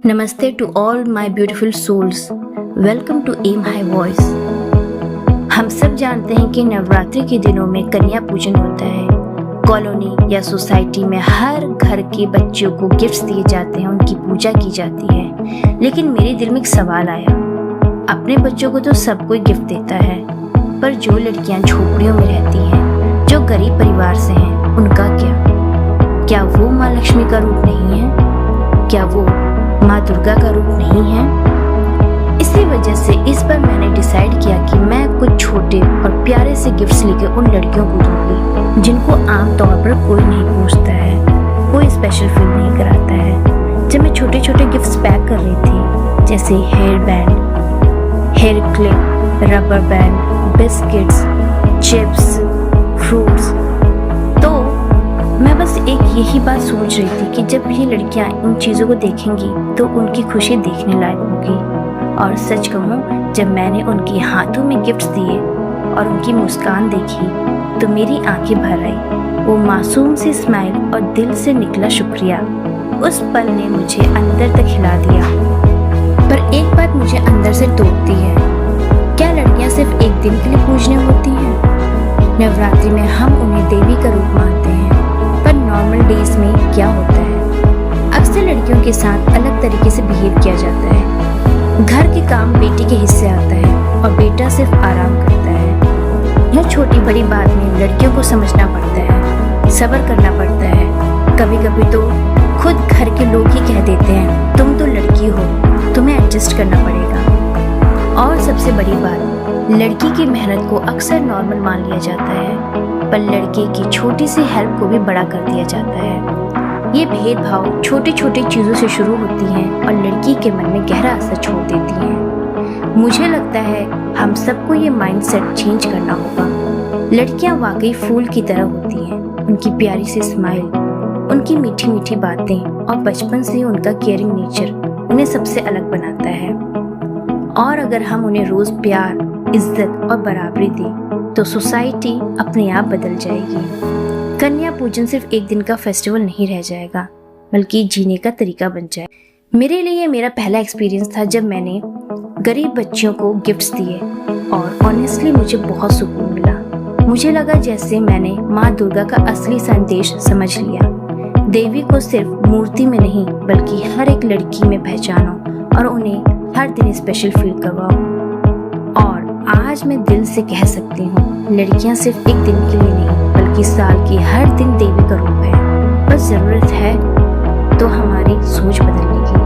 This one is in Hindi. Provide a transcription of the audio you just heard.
नमस्ते to all my beautiful souls. Welcome to M high voice. हम सब जानते हैं कि नवरात्रि के दिनों में कन्या पूजन होता है। कॉलोनी या सोसाइटी में हर घर के बच्चों को गिफ्ट्स दिए जाते हैं, उनकी पूजा की जाती है। लेकिन मेरे दिल में एक सवाल आया, अपने बच्चों को तो सब कोई गिफ्ट देता है, पर जो लड़कियां झोपड़ियों में रहती हैं, जो गरीब परिवार से हैं, उनका क्या वो माँ लक्ष्मी का रूप नहीं है? क्या वो माँ दुर्गा का रूप नहीं है? इसी वजह से इस बार मैंने डिसाइड किया कि मैं कुछ छोटे और प्यारे से गिफ्ट्स लेके उन लड़कियों को दूंगी जिनको आमतौर पर कोई नहीं पूछता है, कोई स्पेशल फील नहीं कराता है। जब मैं छोटे छोटे गिफ्ट्स पैक कर रही थी, जैसे hair band, hair clip, rubber band, biscuits, chips, fruits, तो मैं बस एक यही बात सोच रही थी कि जब ये लड़कियां इन चीज़ों को देखेंगी तो उनकी खुशी देखने लायक होगी। और सच कहूँ, जब मैंने उनके हाथों में गिफ्ट्स दिए और उनकी मुस्कान देखी तो मेरी आंखें भर आई। वो मासूम सी स्माइल और दिल से निकला शुक्रिया, उस पल ने मुझे अंदर तक हिला दिया। पर एक बात मुझे अंदर से टोकती है, क्या लड़कियां सिर्फ एक दिन के लिए पूजने होती हैं? नवरात्रि में हम उन्हें देवी का रूप मानते हैं, पर नॉर्मल डेज में क्या होता है? अक्सर लड़कियों के साथ अलग तरीके से बिहेव किया जाता है। घर के काम बेटी के हिस्से आता है और बेटा सिर्फ आराम करता है। यह छोटी बड़ी बात में लड़कियों को समझना पड़ता है, सब्र करना पड़ता है। कभी कभी तो खुद घर के लोग ही कह देते हैं, तुम तो लड़की हो, तुम्हें एडजस्ट करना पड़ेगा। और सबसे बड़ी बात, लड़की की मेहनत को अक्सर नॉर्मल मान लिया जाता है, पर लड़के की छोटी सी हेल्प को भी बड़ा कर दिया जाता है। ये भेदभाव छोटी छोटी चीज़ों से शुरू होती हैं और लड़की के मन में गहरा असर छोड़ देती हैं। मुझे लगता है हम सबको ये माइंडसेट चेंज करना होगा। लड़कियां वाकई फूल की तरह होती हैं। उनकी प्यारी सी स्माइल, उनकी मीठी मीठी बातें और बचपन से उनका केयरिंग नेचर उन्हें सबसे अलग बनाता है। और अगर हम उन्हें रोज़ प्यार, इज्जत और बराबरी दें तो सोसाइटी अपने आप बदल जाएगी। कन्या पूजन सिर्फ एक दिन का फेस्टिवल नहीं रह जाएगा, बल्कि जीने का तरीका बन जाए। मेरे लिए मेरा पहला एक्सपीरियंस था जब मैंने गरीब बच्चियों को गिफ्ट्स दिए, और ऑनेस्टली मुझे बहुत सुकून मिला। मुझे लगा जैसे मैंने माँ दुर्गा का असली संदेश समझ लिया। देवी को सिर्फ मूर्ति में नहीं, बल्कि हर एक लड़की में पहचानो और उन्हें हर दिन स्पेशल फील करवाओ। और आज मैं दिल से कह सकती हूँ, लड़कियाँ सिर्फ एक दिन के लिए नहीं, बल्कि साल की हर दिन देवी का रूप है। बस जरूरत है तो हमारी सोच बदलने की।